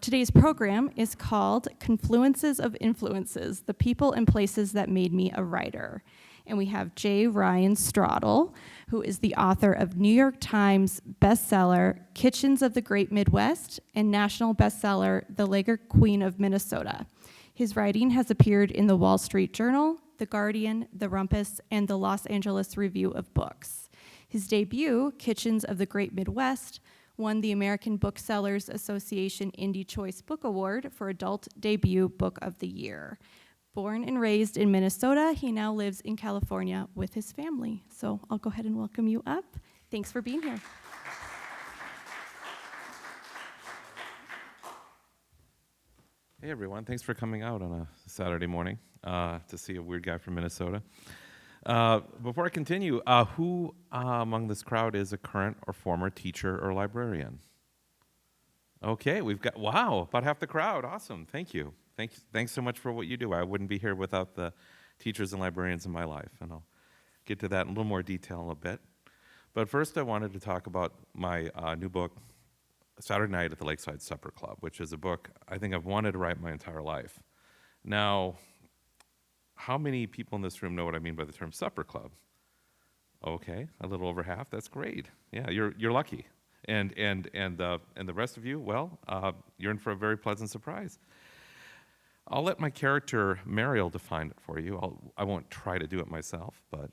Today's program is called Confluences of Influences, the People and Places That Made Me a Writer. And we have J. Ryan Stradal, who is the author of New York Times bestseller, Kitchens of the Great Midwest, and national bestseller, The Lager Queen of Minnesota. His writing has appeared in the Wall Street Journal, The Guardian, The Rumpus, and the Los Angeles Review of Books. His debut, Kitchens of the Great Midwest, won the American Booksellers Association Indie Choice Book Award for Adult Debut Book of the Year. Born and raised in Minnesota, he now lives in California with his family. So I'll go ahead and welcome you up. Thanks for being here. Hey everyone, thanks for coming out on a Saturday morning to see a weird guy from Minnesota. Before I continue, who among this crowd is a current or former teacher or librarian? Okay, we've got, wow, about half the crowd. Awesome, thank you. Thanks so much for what you do. I wouldn't be here without the teachers and librarians in my life, and I'll get to that in a little more detail in a bit. But first I wanted to talk about my new book, Saturday Night at the Lakeside Supper Club, which is a book I think I've wanted to write my entire life. Now, how many people in this room know what I mean by the term supper club? Okay, a little over half. That's great. Yeah, you're lucky. And the rest of you, well, you're in for a very pleasant surprise. I'll let my character Mariel define it for you. I won't try to do it myself, but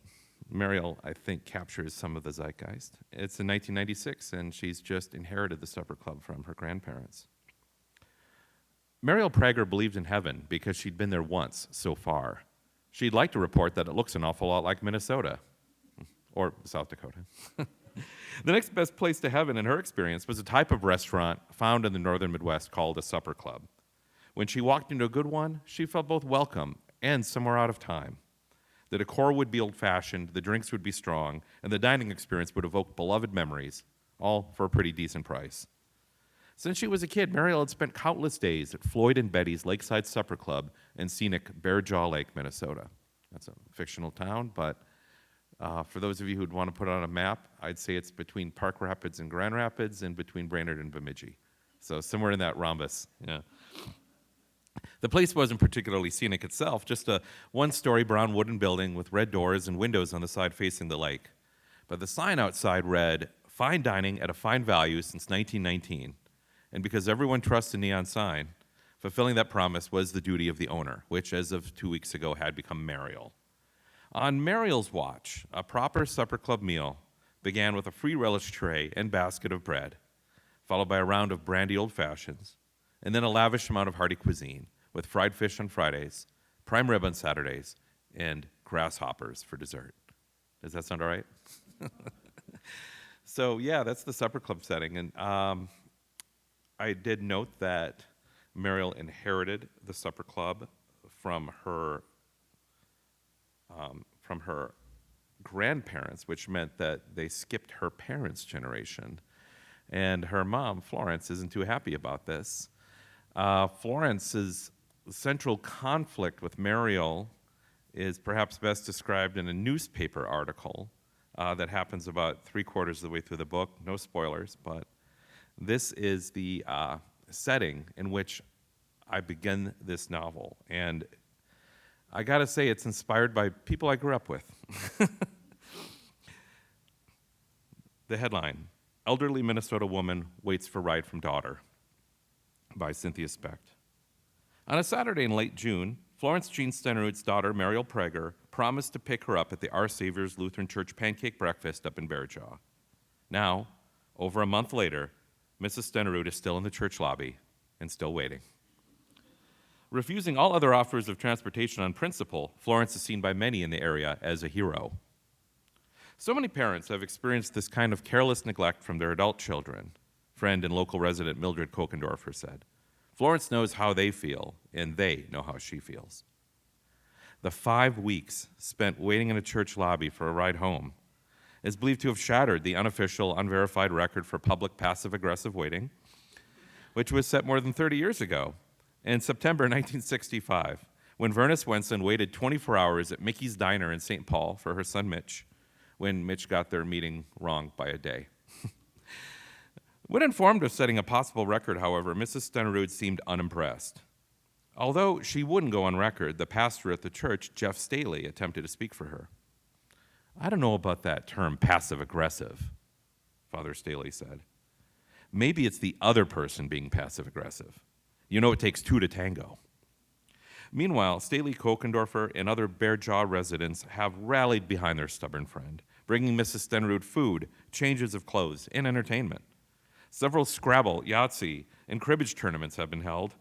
Mariel, I think, captures some of the zeitgeist. It's in 1996, and she's just inherited the supper club from her grandparents. Mariel Prager believed in heaven because she'd been there once so far. She'd like to report that it looks an awful lot like Minnesota, or South Dakota. The next best place to heaven, in her experience, was a type of restaurant found in the northern Midwest called a supper club. When she walked into a good one, she felt both welcome and somewhere out of time. The decor would be old-fashioned, the drinks would be strong, and the dining experience would evoke beloved memories, all for a pretty decent price. Since she was a kid, Mariel had spent countless days at Floyd and Betty's Lakeside Supper Club in scenic Bear Jaw Lake, Minnesota. That's a fictional town, but for those of you who'd want to put it on a map, I'd say it's between Park Rapids and Grand Rapids and between Brainerd and Bemidji. So somewhere in that rhombus, yeah. The place wasn't particularly scenic itself, just a one-story brown wooden building with red doors and windows on the side facing the lake. But the sign outside read, "Fine dining at a fine value since 1919. And because everyone trusts a neon sign, fulfilling that promise was the duty of the owner, which as of 2 weeks ago had become Mariel. On Mariel's watch, a proper supper club meal began with a free relish tray and basket of bread, followed by a round of brandy old fashions, and then a lavish amount of hearty cuisine, with fried fish on Fridays, prime rib on Saturdays, and grasshoppers for dessert. Does that sound all right? So yeah, that's the supper club setting. And I did note that Mariel inherited the supper club from her grandparents, which meant that they skipped her parents' generation. And her mom, Florence, isn't too happy about this. Florence's central conflict with Mariel is perhaps best described in a newspaper article that happens about 3/4 of the way through the book. No spoilers, but this is the setting in which I begin this novel. And I gotta say, it's inspired by people I grew up with. The headline, "Elderly Minnesota Woman Waits for Ride from Daughter," by Cynthia Specht. On a Saturday in late June, Florence Jean Stenerud's daughter, Mariel Prager, promised to pick her up at the Our Savior's Lutheran Church pancake breakfast up in Bear Jaw. Now, over a month later, Mrs. Stenerud is still in the church lobby and still waiting. Refusing all other offers of transportation on principle, Florence is seen by many in the area as a hero. So many parents have experienced this kind of careless neglect from their adult children, friend and local resident Mildred Kokendorfer said. Florence knows how they feel, and they know how she feels. The 5 weeks spent waiting in a church lobby for a ride home is believed to have shattered the unofficial, unverified record for public passive-aggressive waiting, which was set more than 30 years ago, in September 1965, when Verna Swenson waited 24 hours at Mickey's Diner in St. Paul for her son Mitch, when Mitch got their meeting wrong by a day. When informed of setting a possible record, however, Mrs. Stenerud seemed unimpressed. Although she wouldn't go on record, the pastor at the church, Jeff Staley, attempted to speak for her. "I don't know about that term, passive-aggressive," Father Staley said. "Maybe it's the other person being passive-aggressive. You know, it takes two to tango." Meanwhile, Staley, Kokendorfer, and other Bear Jaw residents have rallied behind their stubborn friend, bringing Mrs. Stenerud food, changes of clothes, and entertainment. Several Scrabble, Yahtzee, and cribbage tournaments have been held,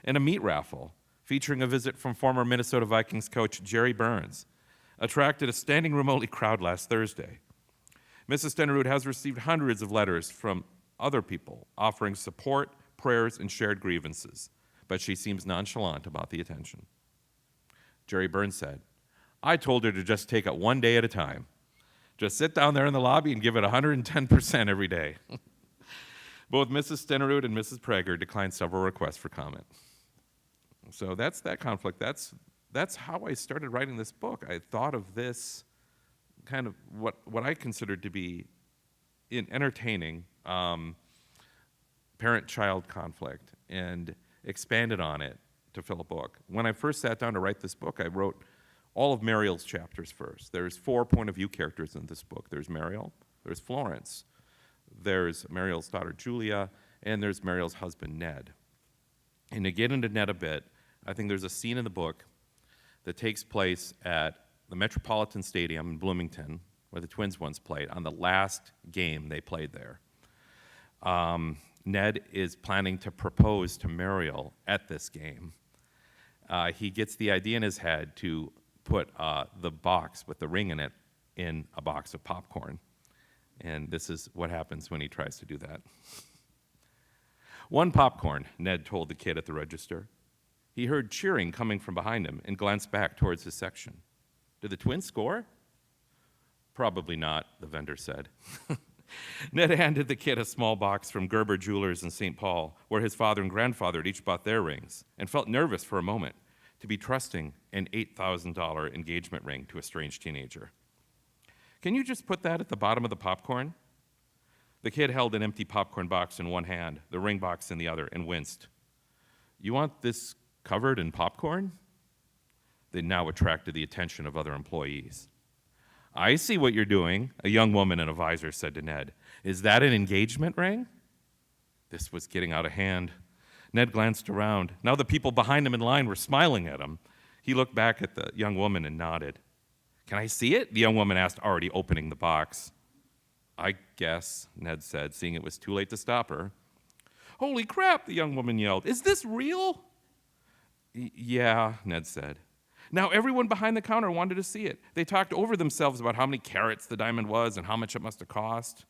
and a meat raffle featuring a visit from former Minnesota Vikings coach Jerry Burns attracted a standing room only crowd last Thursday. Mrs. Stenerud has received hundreds of letters from other people offering support, prayers, and shared grievances, but she seems nonchalant about the attention. Jerry Burns said, "I told her to just take it one day at a time. Just sit down there in the lobby and give it 110% every day." Both Mrs. Stenerud and Mrs. Prager declined several requests for comment. So that's that conflict. That's how I started writing this book. I thought of this kind of what I considered to be entertaining parent-child conflict and expanded on it to fill a book. When I first sat down to write this book, I wrote all of Mariel's chapters first. There's 4 point-of-view characters in this book. There's Mariel, there's Florence, there's Mariel's daughter Julia, and there's Mariel's husband Ned. And to get into Ned a bit, I think there's a scene in the book that takes place at the Metropolitan Stadium in Bloomington, where the Twins once played, on the last game they played there. Ned is planning to propose to Mariel at this game. He gets the idea in his head to put the box with the ring in it in a box of popcorn. And this is what happens when he tries to do that. "One popcorn," Ned told the kid at the register. He heard cheering coming from behind him and glanced back towards his section. "Did the Twins score?" "Probably not," the vendor said. Ned handed the kid a small box from Gerber Jewelers in St. Paul, where his father and grandfather had each bought their rings, and felt nervous for a moment to be trusting an $8,000 engagement ring to a strange teenager. "Can you just put that at the bottom of the popcorn?" The kid held an empty popcorn box in one hand, the ring box in the other, and winced. "You want this covered in popcorn?" They now attracted the attention of other employees. "I see what you're doing," a young woman in a visor said to Ned. "Is that an engagement ring?" This was getting out of hand. Ned glanced around. Now the people behind him in line were smiling at him. He looked back at the young woman and nodded. "Can I see it?" the young woman asked, already opening the box. "I guess," Ned said, seeing it was too late to stop her. "Holy crap," the young woman yelled. "Is this real?" "Yeah," Ned said. Now everyone behind the counter wanted to see it. They talked over themselves about how many carats the diamond was and how much it must have cost.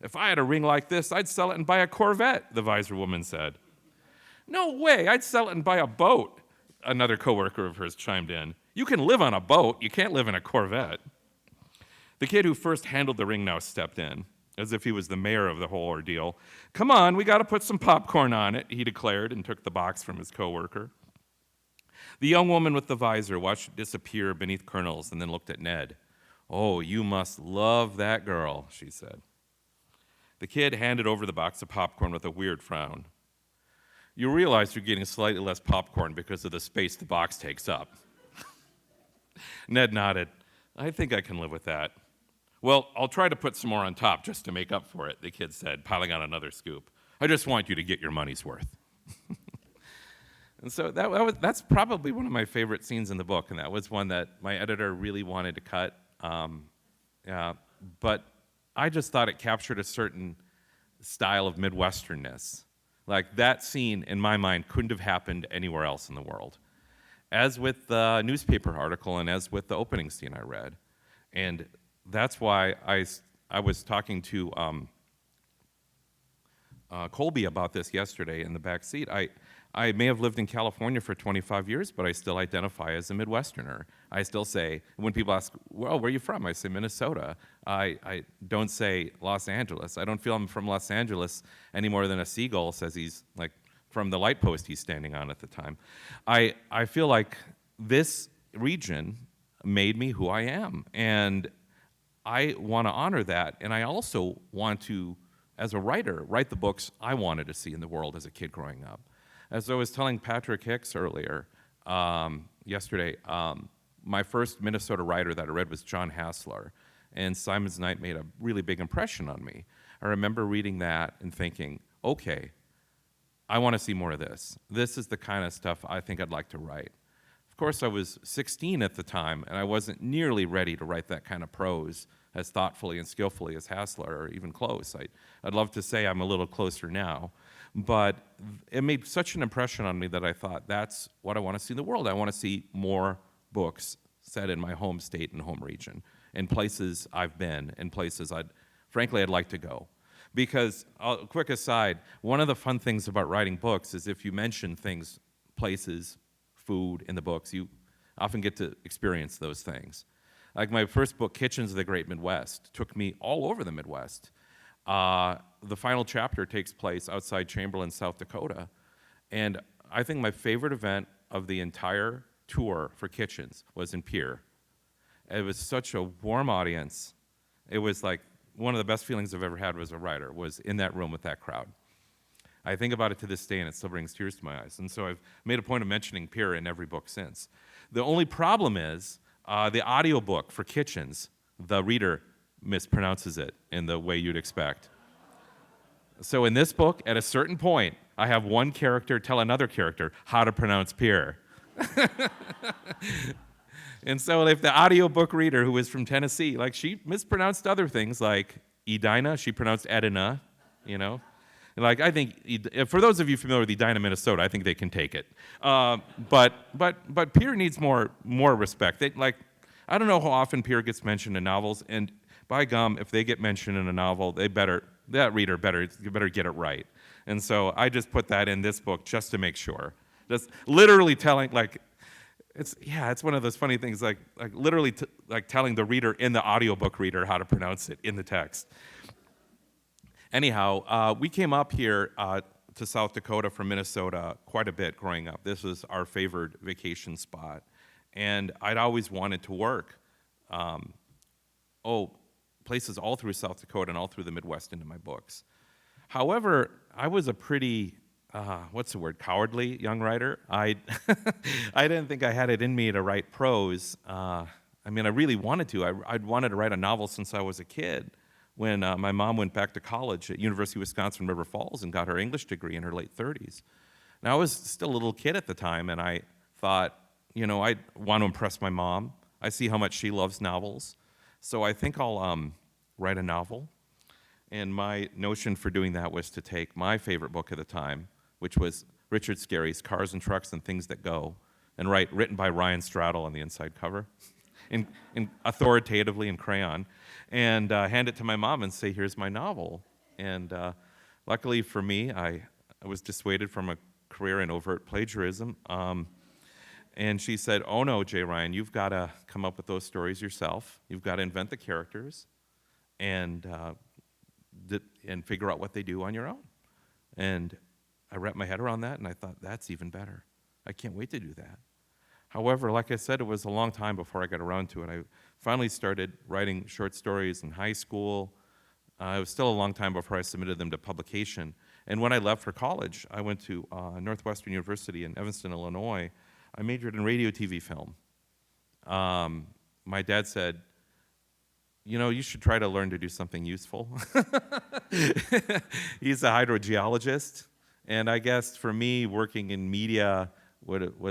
"If I had a ring like this, I'd sell it and buy a Corvette," the visor woman said. "No way, I'd sell it and buy a boat," another coworker of hers chimed in. "You can live on a boat, you can't live in a Corvette." The kid who first handled the ring now stepped in, as if he was the mayor of the whole ordeal. "Come on, we got to put some popcorn on it," he declared, and took the box from his coworker. The young woman with the visor watched it disappear beneath kernels and then looked at Ned. "Oh, you must love that girl," she said. The kid handed over the box of popcorn with a weird frown. "You realize you're getting slightly less popcorn because of the space the box takes up." Ned nodded. "I think I can live with that." "Well, I'll try to put some more on top just to make up for it," the kid said, piling on another scoop. "I just want you to get your money's worth." And so that's probably one of my favorite scenes in the book, and that was one that my editor really wanted to cut. But I just thought it captured a certain style of Midwesternness. Like, that scene, in my mind, couldn't have happened anywhere else in the world. As with the newspaper article and as with the opening scene I read. And that's why I was talking to Colby about this yesterday in the back seat. I may have lived in California for 25 years, but I still identify as a Midwesterner. I still say, when people ask, "Well, where are you from?" I say Minnesota. I don't say Los Angeles. I don't feel I'm from Los Angeles any more than a seagull says he's like from the light post he's standing on at the time. I feel like this region made me who I am, and I want to honor that, and I also want to as a writer, write the books I wanted to see in the world as a kid growing up. As I was telling Patrick Hicks earlier, yesterday, my first Minnesota writer that I read was John Hassler, and Simon's Night made a really big impression on me. I remember reading that and thinking, okay, I want to see more of this. This is the kind of stuff I think I'd like to write. Of course, I was 16 at the time, and I wasn't nearly ready to write that kind of prose as thoughtfully and skillfully as Hassler, or even close. I'd love to say I'm a little closer now, but it made such an impression on me that I thought, that's what I want to see in the world. I want to see more books set in my home state and home region, in places I've been, in places frankly, I'd like to go. Because, quick aside, one of the fun things about writing books is if you mention things, places, food in the books, you often get to experience those things. Like my first book, Kitchens of the Great Midwest, took me all over the Midwest. The final chapter takes place outside Chamberlain, South Dakota. And I think my favorite event of the entire tour for Kitchens was in Pierre. It was such a warm audience. It was like one of the best feelings I've ever had as a writer, was in that room with that crowd. I think about it to this day, and it still brings tears to my eyes. And so I've made a point of mentioning Pierre in every book since. The only problem is the audiobook for Kitchens, the reader mispronounces it in the way you'd expect. So in this book, at a certain point, I have one character tell another character how to pronounce Pierre. And so if the audiobook reader, who was from Tennessee, like, she mispronounced other things, like Edina, she pronounced Edina, you know? Like, I think, for those of you familiar with Edina, Minnesota, I think they can take it. But Pierre needs more respect. I don't know how often Pierre gets mentioned in novels, and by gum, if they get mentioned in a novel, that reader better get it right. And so I just put that in this book just to make sure. Just literally telling, like, it's one of those funny things, like literally telling the reader in the audiobook reader how to pronounce it in the text. Anyhow, we came up here to South Dakota from Minnesota quite a bit growing up. This was our favored vacation spot. And I'd always wanted to work, places all through South Dakota and all through the Midwest into my books. However, I was a pretty, cowardly young writer. I didn't think I had it in me to write prose. I really wanted to. I'd wanted to write a novel since I was a kid, when my mom went back to college at University of Wisconsin River Falls and got her English degree in her late 30s. Now, I was still a little kid at the time, and I thought, I want to impress my mom. I see how much she loves novels. So I think I'll write a novel. And my notion for doing that was to take my favorite book at the time, which was Richard Scarry's Cars and Trucks and Things That Go, and written by Ryan Stradal on the inside cover, in authoritatively in crayon, and hand it to my mom and say, here's my novel. And luckily for me, I was dissuaded from a career in overt plagiarism. And she said, oh no, J. Ryan, you've got to come up with those stories yourself. You've got to invent the characters and figure out what they do on your own. And I wrapped my head around that, and I thought, that's even better. I can't wait to do that. However, like I said, it was a long time before I got around to it. I finally started writing short stories in high school. It was still a long time before I submitted them to publication. And when I left for college, I went to Northwestern University in Evanston, Illinois. I majored in radio, TV, film. My dad said, you should try to learn to do something useful. He's a hydrogeologist, and I guess for me, working in media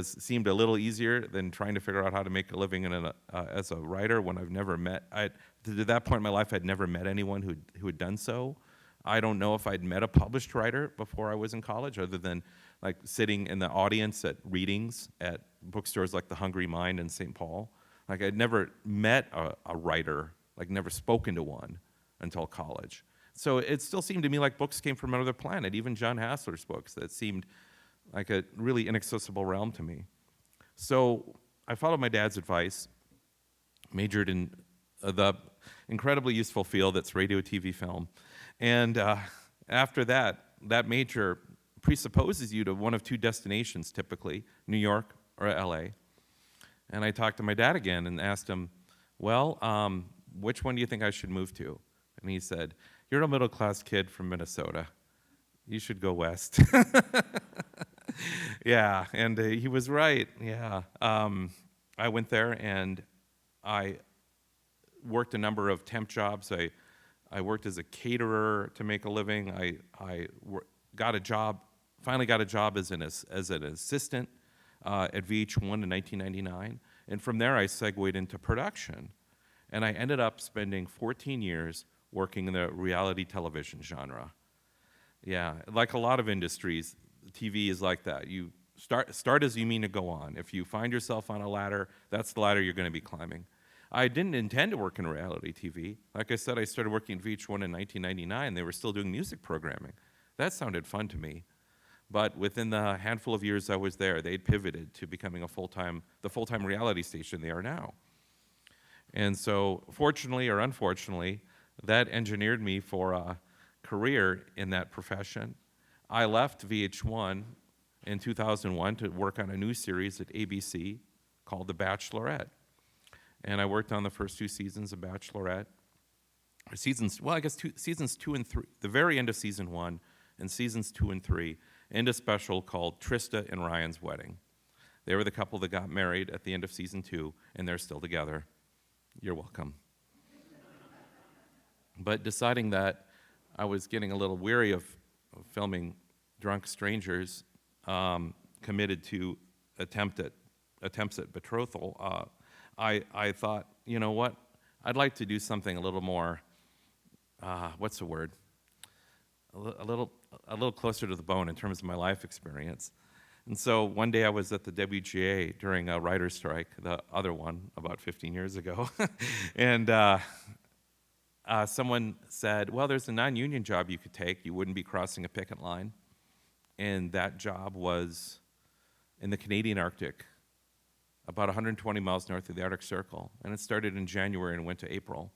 seemed a little easier than trying to figure out how to make a living as a writer when I've never met. To that point in my life, I'd never met anyone who had done so. I don't know if I'd met a published writer before I was in college, other than like sitting in the audience at readings at bookstores like the Hungry Mind in St. Paul. Like, I'd never met a writer, like never spoken to one until college. So it still seemed to me like books came from another planet, even John Hassler's books, that seemed like a really inaccessible realm to me. So I followed my dad's advice, majored in the incredibly useful field that's radio, TV, film. And after that major presupposes you to one of two destinations, typically, New York or LA. And I talked to my dad again and asked him, well, which one do you think I should move to? And he said, you're a middle-class kid from Minnesota. You should go west. Yeah, and he was right. Yeah. I went there and I worked a number of temp jobs. I worked as a caterer to make a living. Got a job, finally got a job as an assistant at VH1 in 1999. And from there, I segued into production. And I ended up spending 14 years working in the reality television genre. Yeah, like a lot of industries, TV is like that. You start as you mean to go on. If you find yourself on a ladder, that's the ladder you're going to be climbing. I didn't intend to work in reality TV. Like I said, I started working at VH1 in 1999. They were still doing music programming. That sounded fun to me. But within the handful of years I was there, they'd pivoted to becoming the full-time reality station they are now. And so, fortunately or unfortunately, that engineered me for a career in that profession. I left VH1 in 2001 to work on a new series at ABC called The Bachelorette. And I worked on the first 2 seasons of Bachelorette. Seasons 2 and 3, the very end of season 1, and seasons 2 and 3, and a special called Trista and Ryan's Wedding. They were the couple that got married at the end of season 2, and they're still together. You're welcome. But deciding that I was getting a little weary of filming drunk strangers committed to attempts at betrothal, I thought, you know what? I'd like to do something a little more, what's the word? A little closer to the bone in terms of my life experience. And so one day I was at the WGA during a writer's strike, the other one about 15 years ago, and someone said, well, there's a non-union job you could take. You wouldn't be crossing a picket line. And that job was in the Canadian Arctic, about 120 miles north of the Arctic Circle. And it started in January and went to April.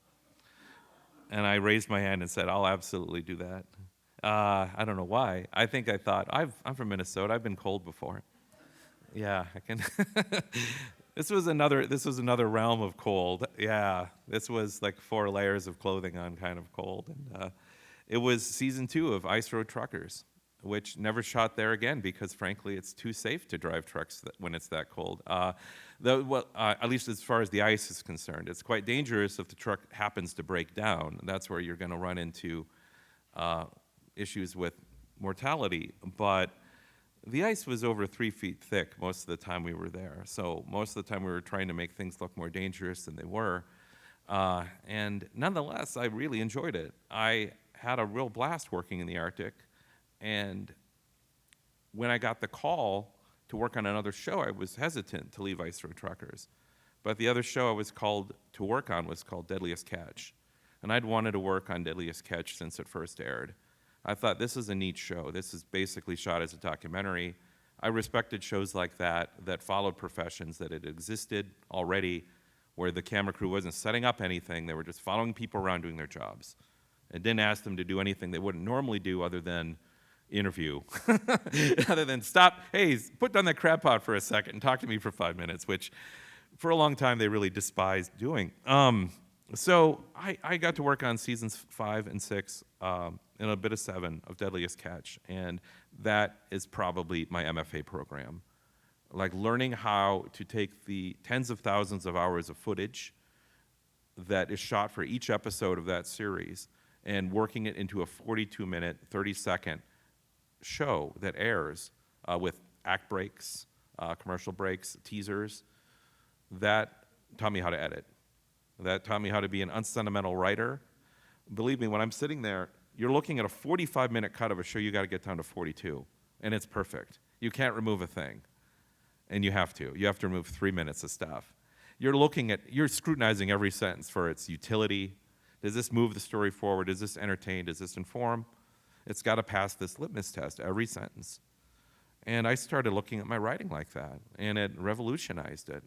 And I raised my hand and said, I'll absolutely do that. I don't know why. I think I thought, I'm from Minnesota. I've been cold before. Yeah, I can. This was another realm of cold. Yeah, this was like 4 layers of clothing on kind of cold. And it was season 2 of Ice Road Truckers, which never shot there again because, frankly, it's too safe to drive trucks when it's that cold. At least as far as the ice is concerned. It's quite dangerous if the truck happens to break down. That's where you're going to run into issues with mortality. But the ice was over 3 feet thick most of the time we were there. So most of the time we were trying to make things look more dangerous than they were. And nonetheless, I really enjoyed it. I had a real blast working in the Arctic. And when I got the call to work on another show, I was hesitant to leave Ice Road Truckers. But the other show I was called to work on was called Deadliest Catch. And I'd wanted to work on Deadliest Catch since it first aired. I thought, this is a neat show. This is basically shot as a documentary. I respected shows like that followed professions that had existed already, where the camera crew wasn't setting up anything. They were just following people around doing their jobs. It didn't ask them to do anything they wouldn't normally do other than interview. Other than stop, hey, put down that crab pot for a second and talk to me for 5 minutes, which for a long time they really despised doing. So I got to work on seasons 5 and 6 and a bit of 7 of Deadliest Catch, and that is probably my MFA program. Like learning how to take the tens of thousands of hours of footage that is shot for each episode of that series and working it into a 42-minute, 30-second show that airs with act breaks, commercial breaks, teasers. That taught me how to edit. That taught me how to be an unsentimental writer. Believe me, when I'm sitting there, you're looking at a 45-minute cut of a show, you got to get down to 42, and it's perfect. You can't remove a thing, and you have to. You have to remove 3 minutes of stuff. You're scrutinizing every sentence for its utility. Does this move the story forward? Does this entertain? Does this inform? It's got to pass this litmus test, every sentence. And I started looking at my writing like that, and it revolutionized it.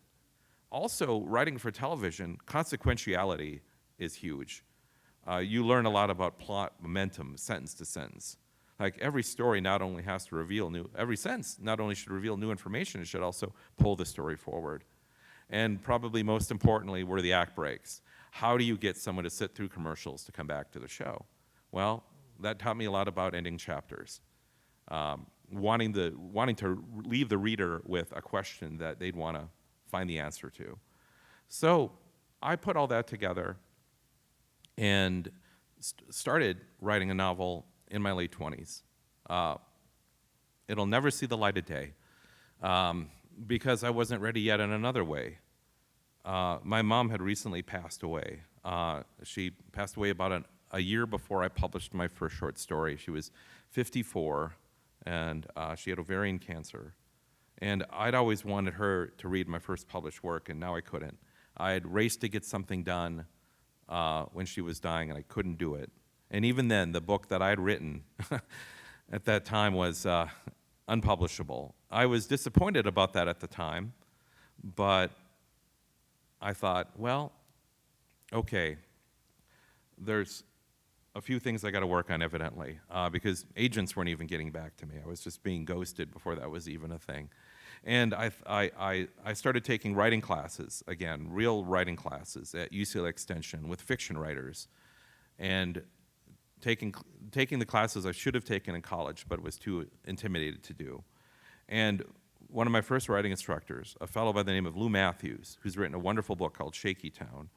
Also, writing for television, consequentiality is huge. You learn a lot about plot momentum, sentence to sentence. Like every story not only has to reveal every sentence not only should reveal new information, it should also pull the story forward. And probably most importantly were the act breaks. How do you get someone to sit through commercials to come back to the show? Well, that taught me a lot about ending chapters, wanting to leave the reader with a question that they'd want to find the answer to. So I put all that together and started writing a novel in my late 20s. It'll never see the light of day because I wasn't ready yet in another way. My mom had recently passed away. She passed away about a year before I published my first short story. She was 54, and she had ovarian cancer. And I'd always wanted her to read my first published work, and now I couldn't. I had raced to get something done when she was dying, and I couldn't do it. And even then, the book that I had written at that time was unpublishable. I was disappointed about that at the time, but I thought, well, okay, there's a few things I got to work on, evidently, because agents weren't even getting back to me. I was just being ghosted before that was even a thing. And I started taking writing classes, again, real writing classes at UCLA Extension with fiction writers, and taking the classes I should have taken in college, but was too intimidated to do. And one of my first writing instructors, a fellow by the name of Lou Matthews, who's written a wonderful book called Shaky Town,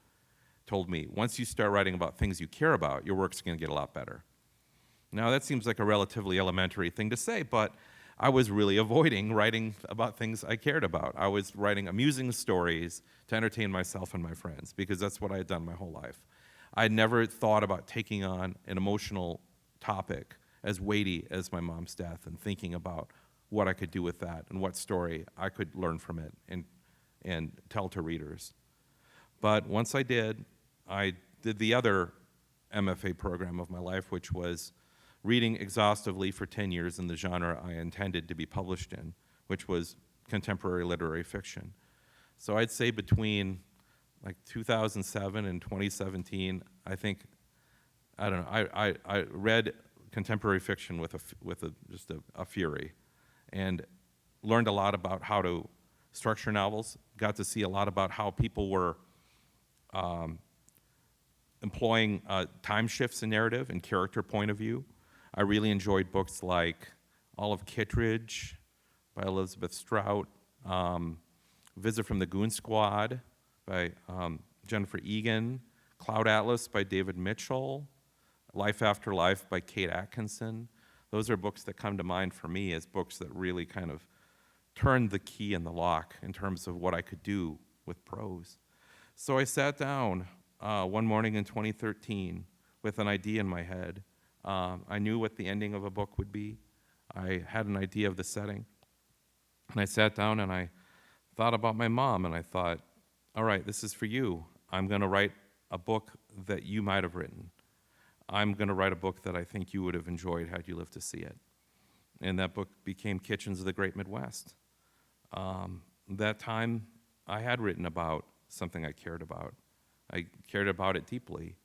told me, once you start writing about things you care about, your work's going to get a lot better. Now, that seems like a relatively elementary thing to say, but I was really avoiding writing about things I cared about. I was writing amusing stories to entertain myself and my friends, because that's what I had done my whole life. I had never thought about taking on an emotional topic as weighty as my mom's death and thinking about what I could do with that and what story I could learn from it and tell to readers. But once I did the other MFA program of my life, which was reading exhaustively for 10 years in the genre I intended to be published in, which was contemporary literary fiction. So I'd say between like 2007 and 2017, I think, I don't know, I read contemporary fiction with just a fury, and learned a lot about how to structure novels, got to see a lot about how people were employing time shifts in narrative and character point of view. I really enjoyed books like Olive Kittredge by Elizabeth Strout, Visit from the Goon Squad by Jennifer Egan, Cloud Atlas by David Mitchell, Life After Life by Kate Atkinson. Those are books that come to mind for me as books that really kind of turned the key in the lock in terms of what I could do with prose. So I sat down one morning in 2013 with an idea in my head. I knew what the ending of a book would be. I had an idea of the setting. And I sat down and I thought about my mom, and I thought, all right, this is for you. I'm going to write a book that you might have written. I'm going to write a book that I think you would have enjoyed had you lived to see it. And that book became Kitchens of the Great Midwest. That time, I had written about something I cared about. I cared about it deeply.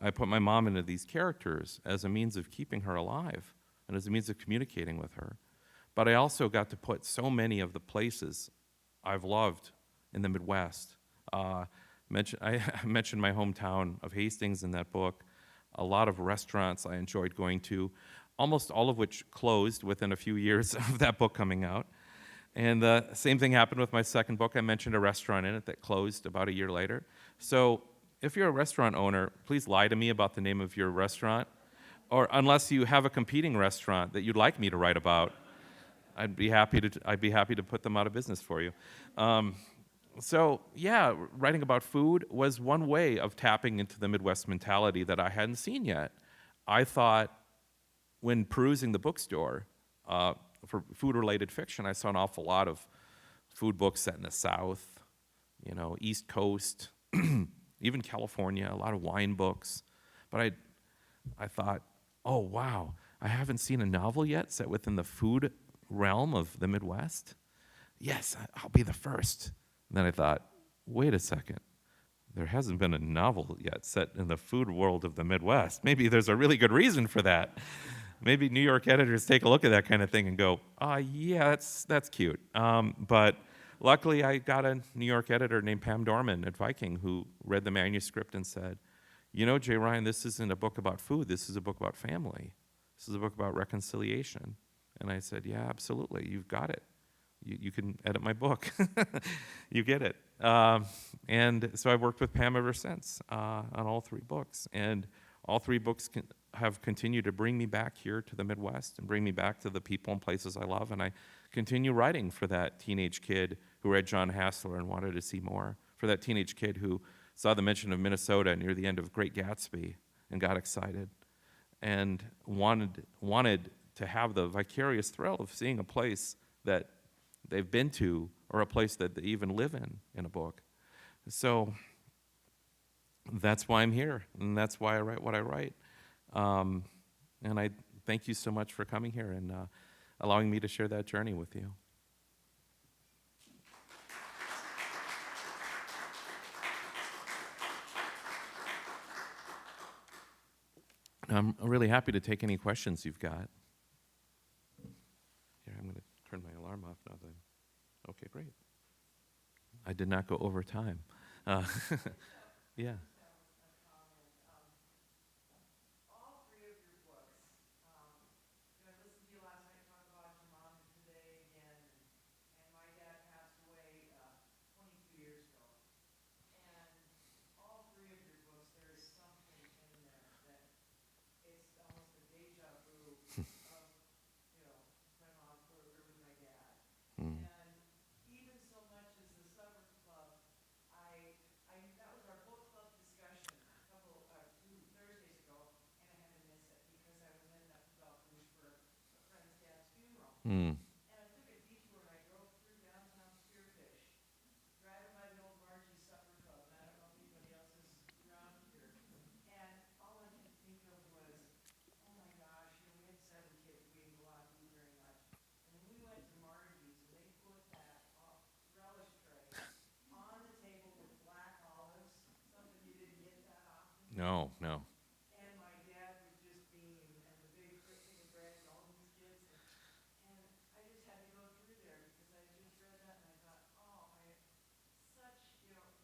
I put my mom into these characters as a means of keeping her alive and as a means of communicating with her. But I also got to put so many of the places I've loved in the Midwest. I mentioned my hometown of Hastings in that book, a lot of restaurants I enjoyed going to, almost all of which closed within a few years of that book coming out. And the same thing happened with my second book. I mentioned a restaurant in it that closed about a year later. So if you're a restaurant owner, please lie to me about the name of your restaurant, or unless you have a competing restaurant that you'd like me to write about, I'd be happy to put them out of business for you. So yeah, writing about food was one way of tapping into the Midwest mentality that I hadn't seen yet. I thought when perusing the bookstore for food-related fiction, I saw an awful lot of food books set in the South, East Coast, even California, a lot of wine books. But I thought, oh, wow, I haven't seen a novel yet set within the food realm of the Midwest. Yes, I'll be the first. And then I thought, wait a second. There hasn't been a novel yet set in the food world of the Midwest. Maybe there's a really good reason for that. Maybe New York editors take a look at that kind of thing and go, yeah, that's cute. But luckily, I got a New York editor named Pam Dorman at Viking who read the manuscript and said, you know, Jay Ryan, this isn't a book about food. This is a book about family. This is a book about reconciliation. And I said, yeah, absolutely. You've got it. You can edit my book. You get it. And so I've worked with Pam ever since on all 3 books. And all 3 books have continued to bring me back here to the Midwest and bring me back to the people and places I love. And I continue writing for that teenage kid who read John Hassler and wanted to see more, for that teenage kid who saw the mention of Minnesota near the end of Great Gatsby and got excited and wanted to have the vicarious thrill of seeing a place that they've been to or a place that they even live in a book. So that's why I'm here, and that's why I write what I write. And I thank you so much for coming here and allowing me to share that journey with you. I'm really happy to take any questions you've got. Here, I'm going to turn my alarm off now. Okay, great. I did not go over time. Yeah. All 3 of your books, I listened to you last night talk about your mom today again, and my dad passed away 22 years ago. And all 3 of your books, there is something in there that it's almost a deja vu of, my mom or with my dad. Mm. And even so much as the supper club, I that was our book club discussion a couple 2 Thursdays ago, and I had to miss it because I was in Belfast for a friend's dad's funeral. Mm. And I took a detour and I drove through downtown Spearfish, driving by the old Margie Supper Club. And I don't know if anybody else is around here. And all I could think of was, oh my gosh, we had 7 kids, we didn't go out to eat very much. And we went to Margie's and they put that relish tray on the table with black olives, something you didn't get that often. No. And my dad would just beam, and the big thing of bread and all these kids, and I just had to go through there because I just read that and I thought,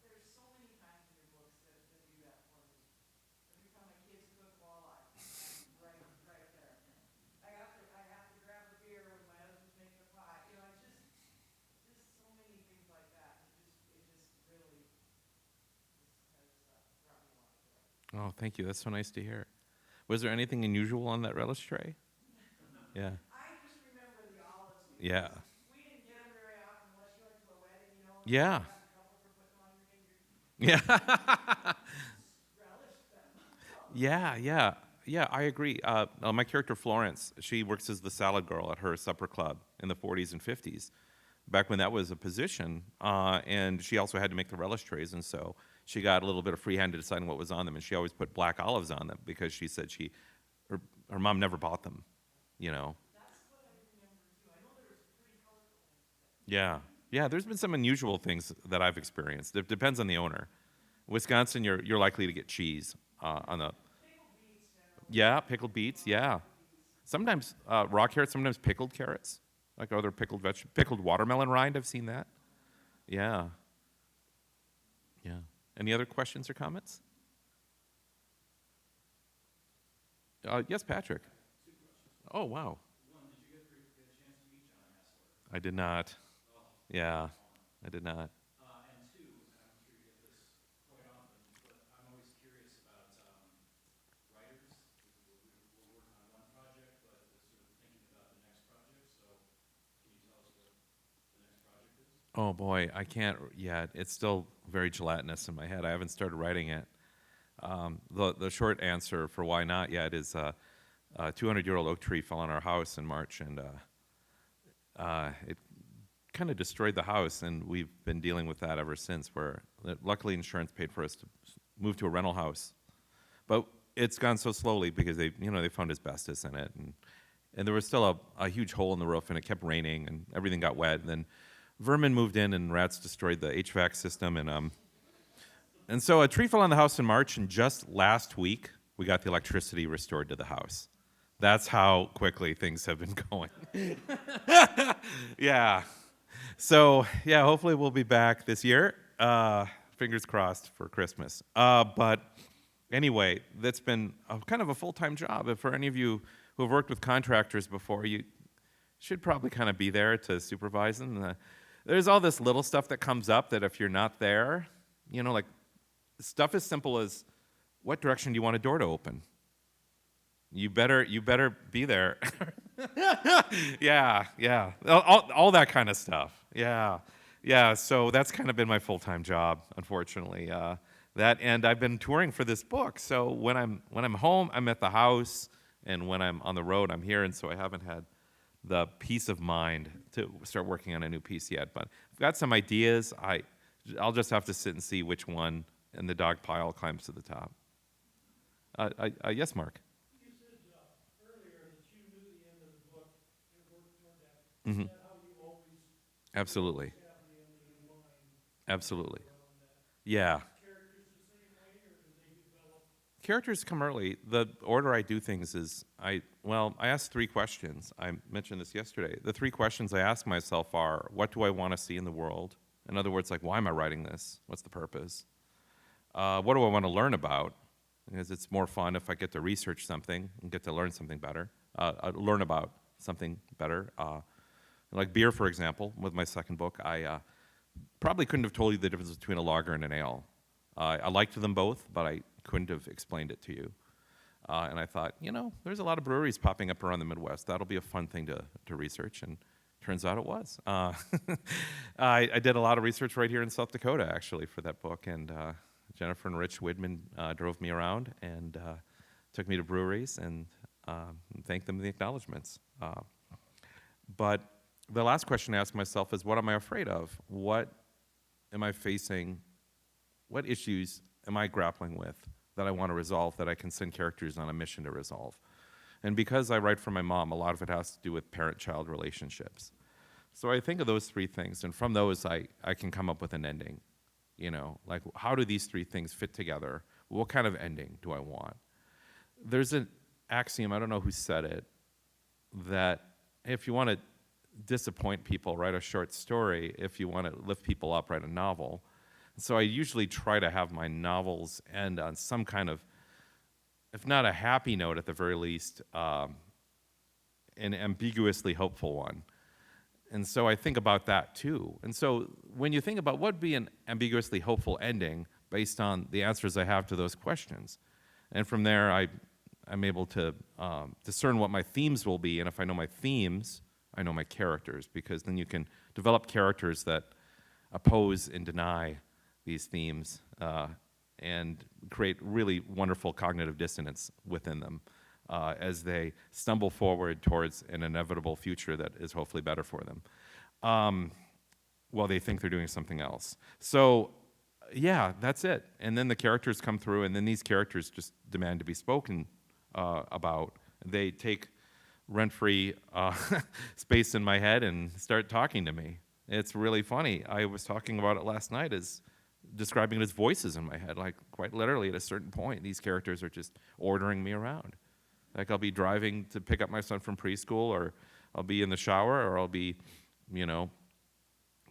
there's so many times in your books that do that for me. Every time my kids cook walleye, I'm right there. I have to grab a beer when my husband's making a pie. Just so many things like that. It just really has brought me a lot of joy. Oh, thank you. That's so nice to hear. Was there anything unusual on that relish tray? Yeah. I just remember the olives. Yeah. We didn't get them very often unless you went to a wedding, Yeah. You got in trouble for putting them on your finger. Yeah. Relish them. Yeah, I agree. My character, Florence, she works as the salad girl at her supper club in the 40s and 50s, back when that was a position. And she also had to make the relish trays, and so she got a little bit of free hand to deciding what was on them, and she always put black olives on them because she said her mom never bought them, That's what I remember too. I know there was pretty colorful things. Yeah, there's been some unusual things that I've experienced. It depends on the owner. Wisconsin, you're likely to get cheese on the. Pickled beets generally. Yeah, pickled beets. Yeah, sometimes raw carrots. Sometimes pickled carrots, like other pickled watermelon rind. I've seen that. Yeah. Any other questions or comments? Yes, Patrick. 2 questions. Oh, wow. One, did you get a chance to meet John Hassler? I did not. Oh, Yeah, I did not. and 2, and I'm sure you get this quite often, but I'm always curious about writers. We're working on one project, but sort of thinking about the next project. So, can you tell us what the next project is? Oh boy, I can't yet. It's still very gelatinous in my head. I haven't started writing it. The short answer for why not yet is a 200-year-old oak tree fell on our house in March, and it kind of destroyed the house, and we've been dealing with that ever since. Where luckily insurance paid for us to move to a rental house, but it's gone so slowly because they found asbestos in it, and there was still a huge hole in the roof, and it kept raining, and everything got wet, and then vermin moved in, and rats destroyed the HVAC system, and so a tree fell on the house in March, and just last week we got the electricity restored to the house. That's how quickly things have been going. Yeah. So yeah, hopefully we'll be back this year. Fingers crossed for Christmas. But anyway, that's been kind of a full-time job. If for any of you who have worked with contractors before, you should probably kind of be there to supervise them. There's all this little stuff that comes up that if you're not there, like stuff as simple as what direction do you want a door to open? You better be there. Yeah. All that kind of stuff. Yeah. So that's kind of been my full-time job, unfortunately. That, and I've been touring for this book. So when I'm home, I'm at the house, and when I'm on the road, I'm here. And so I haven't had the peace of mind to start working on a new piece yet. But I've got some ideas. I'll just have to sit and see which one in the dog pile climbs to the top. Yes, Mark. You said earlier that you knew the end of the book and worked toward that. Mhm. Is that how you always Absolutely. have the ending in mind? Absolutely. Around that? Yeah. Characters the same way, or do they develop? Characters come early. The order I do things is I ask 3 questions. I mentioned this yesterday. The 3 questions I ask myself are, what do I want to see in the world? In other words, like, why am I writing this? What's the purpose? What do I want to learn about? Because it's more fun if I get to research something and get to learn something better, learn about something better. Like beer, for example, with my second book, I probably couldn't have told you the difference between a lager and an ale. I liked them both, but I couldn't have explained it to you. And I thought, there's a lot of breweries popping up around the Midwest. That'll be a fun thing to research, and turns out it was. I did a lot of research right here in South Dakota, actually, for that book, and Jennifer and Rich Widman drove me around and took me to breweries and thanked them for the acknowledgments. But the last question I asked myself is, what am I afraid of? What am I facing? What issues am I grappling with that I want to resolve, that I can send characters on a mission to resolve? And because I write for my mom, a lot of it has to do with parent-child relationships. So I think of those 3 things, and from those I can come up with an ending. Like, how do these 3 things fit together? What kind of ending do I want? There's an axiom, I don't know who said it, that if you want to disappoint people, write a short story. If you want to lift people up, write a novel. So I usually try to have my novels end on some kind of, if not a happy note, at the very least, an ambiguously hopeful one. And so I think about that too. And so when you think about what would be an ambiguously hopeful ending based on the answers I have to those questions, and from there I'm able to discern what my themes will be, and if I know my themes, I know my characters, because then you can develop characters that oppose and deny these themes and create really wonderful cognitive dissonance within them as they stumble forward towards an inevitable future that is hopefully better for them, while they think they're doing something else. So, yeah, that's it. And then the characters come through, and then these characters just demand to be spoken about. They take rent-free space in my head and start talking to me. It's really funny. I was talking about it last night as describing it as voices in my head. Like, quite literally, at a certain point, these characters are just ordering me around. Like, I'll be driving to pick up my son from preschool, or I'll be in the shower, or I'll be,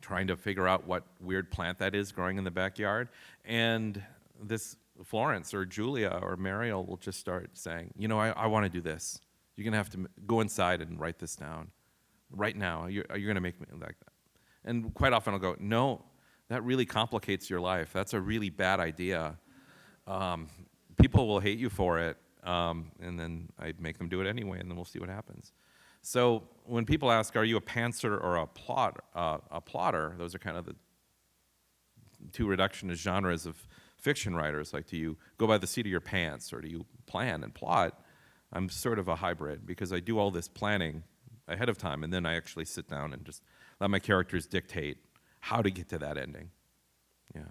trying to figure out what weird plant that is growing in the backyard. And this Florence or Julia or Mariel will just start saying, I want to do this. You're going to have to go inside and write this down right now. You're going to make me like that. And quite often I'll go, no, that really complicates your life. That's a really bad idea. People will hate you for it. And then I make them do it anyway, and then we'll see what happens. So when people ask, are you a pantser or a plotter, those are kind of the 2 reductionist genres of fiction writers. Like, do you go by the seat of your pants, or do you plan and plot? I'm sort of a hybrid, because I do all this planning ahead of time, and then I actually sit down and just let my characters dictate how to get to that ending. Yeah.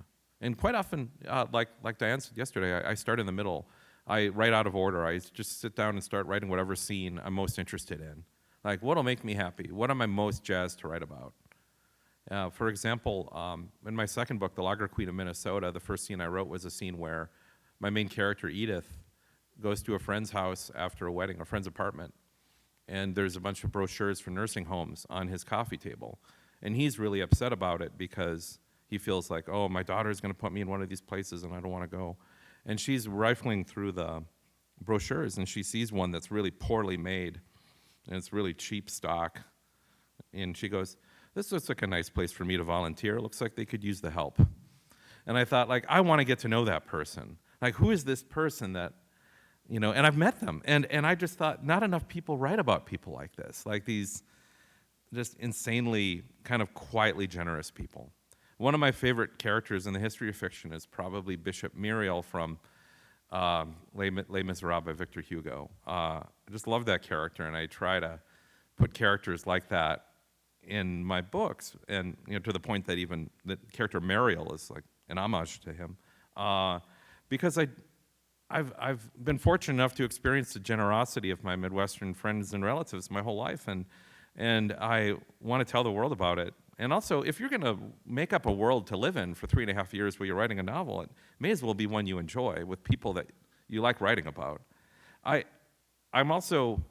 And quite often, like Diane said yesterday, I start in the middle. I write out of order. I just sit down and start writing whatever scene I'm most interested in. Like, what'll make me happy? What am I most jazzed to write about? For example, in my second book, The Lager Queen of Minnesota, the first scene I wrote was a scene where my main character, Edith, goes to a friend's house after a wedding, a friend's apartment, and there's a bunch of brochures for nursing homes on his coffee table. And he's really upset about it because he feels like, oh, my daughter's going to put me in one of these places and I don't want to go. And she's rifling through the brochures, and she sees one that's really poorly made, and it's really cheap stock. And she goes, "This looks like a nice place for me to volunteer. It looks like they could use the help." And I thought, like, I want to get to know that person. Like, who is this person that, and I've met them. And I just thought, not enough people write about people like this, like these just insanely kind of quietly generous people. One of my favorite characters in the history of fiction is probably Bishop Muriel from Les Miserables by Victor Hugo. I just love that character, and I try to put characters like that in my books, and to the point that even the character Mariel is like an homage to him, because I've been fortunate enough to experience the generosity of my Midwestern friends and relatives my whole life, and I want to tell the world about it. And also, if you're going to make up a world to live in for 3.5 years while you're writing a novel, it may as well be one you enjoy with people that you like writing about. I'm also,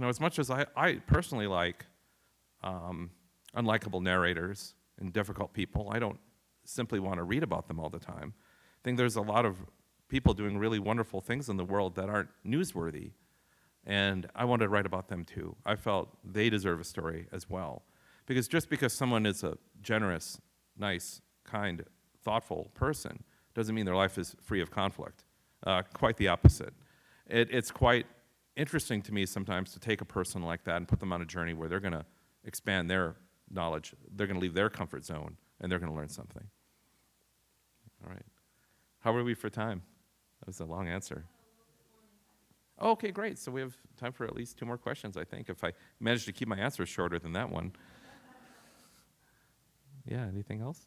as much as I personally like unlikable narrators and difficult people, I don't simply want to read about them all the time. I think there's a lot of people doing really wonderful things in the world that aren't newsworthy, and I wanted to write about them too. I felt they deserve a story as well. Because just because someone is a generous, nice, kind, thoughtful person doesn't mean their life is free of conflict. Quite the opposite. It's quite interesting to me sometimes to take a person like that and put them on a journey where they're going to expand their knowledge, they're going to leave their comfort zone, and they're going to learn something. All right. How are we for time? That was a long answer. Oh, okay, great. So we have time for at least 2 more questions, I think, if I manage to keep my answers shorter than that one. Yeah, anything else?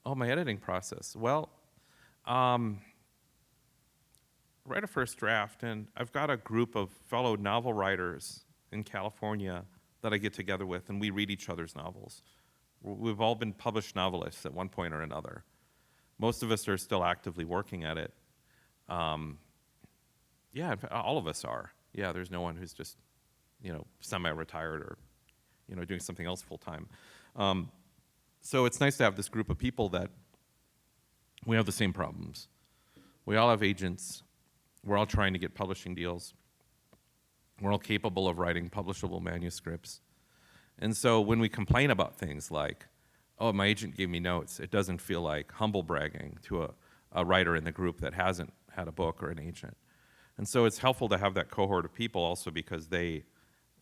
Oh, my editing process. Well, write a first draft, and I've got a group of fellow novel writers in California that I get together with, and we read each other's novels. We've all been published novelists at one point or another. Most of us are still actively working at it. Yeah, in fact, all of us are. Yeah, there's no one who's just, semi-retired or, doing something else full-time. So it's nice to have this group of people that we have the same problems. We all have agents. We're all trying to get publishing deals. We're all capable of writing publishable manuscripts. And so when we complain about things like, oh, my agent gave me notes, it doesn't feel like humble bragging to a writer in the group that hasn't had a book or an agent. And so it's helpful to have that cohort of people also because they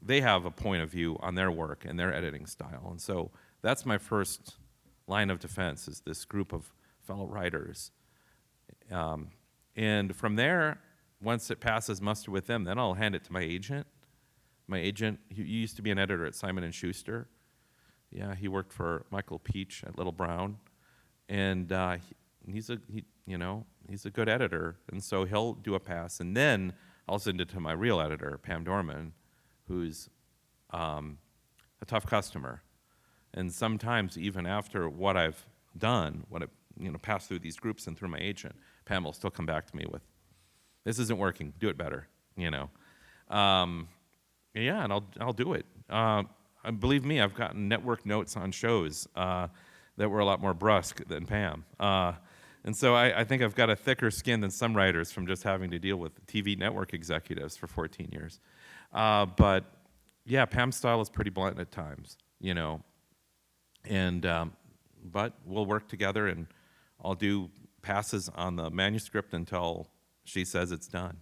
have a point of view on their work and their editing style. And so that's my first line of defense, is this group of fellow writers. And from there, once it passes muster with them, then I'll hand it to my agent. My agent, he used to be an editor at Simon & Schuster. Yeah, he worked for Michael Peach at Little Brown. And he's a good editor. And so he'll do a pass. And then I'll send it to my real editor, Pam Dorman, who's a tough customer. And sometimes even after what I've done, passed through these groups and through my agent, Pam will still come back to me with, this isn't working, do it better, Yeah, and I'll do it. Believe me, I've gotten network notes on shows that were a lot more brusque than Pam. And so I think I've got a thicker skin than some writers from just having to deal with TV network executives for 14 years. But yeah, Pam's style is pretty blunt at times, And but we'll work together, and I'll do passes on the manuscript until she says it's done.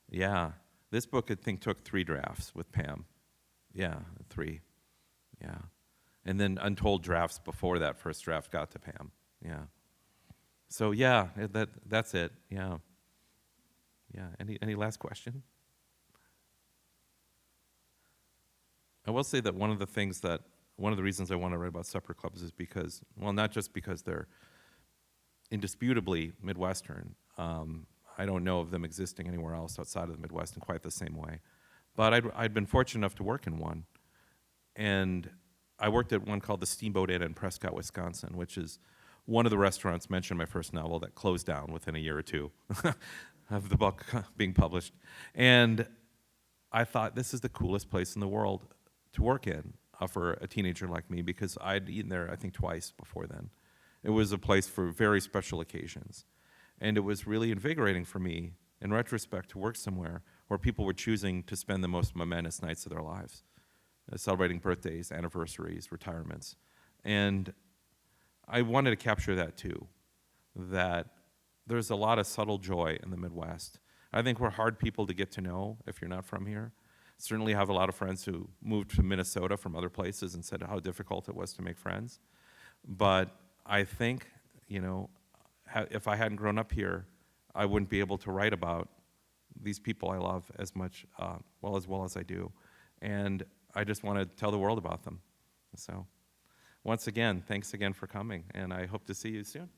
Yeah, this book I think took 3 drafts with Pam. Yeah, 3. Yeah, and then untold drafts before that first draft got to Pam. Yeah. So yeah, that's it. Yeah. Yeah. Any last question? I will say that one of the reasons I want to write about supper clubs is because, well, not just because they're indisputably Midwestern. I don't know of them existing anywhere else outside of the Midwest in quite the same way. But I'd been fortunate enough to work in one. And I worked at one called the Steamboat Inn in Prescott, Wisconsin, which is one of the restaurants mentioned in my first novel that closed down within a year or 2 of the book being published. And I thought, this is the coolest place in the world to work in for a teenager like me, because I'd eaten there, I think, twice before then. It was a place for very special occasions. And it was really invigorating for me, in retrospect, to work somewhere where people were choosing to spend the most momentous nights of their lives, celebrating birthdays, anniversaries, retirements. And I wanted to capture that too, that there's a lot of subtle joy in the Midwest. I think we're hard people to get to know if you're not from here. Certainly have a lot of friends who moved to Minnesota from other places and said how difficult it was to make friends. But I think, you know, if I hadn't grown up here, I wouldn't be able to write about these people I love as much, well as I do. And I just want to tell the world about them. So once again, thanks again for coming, and I hope to see you soon.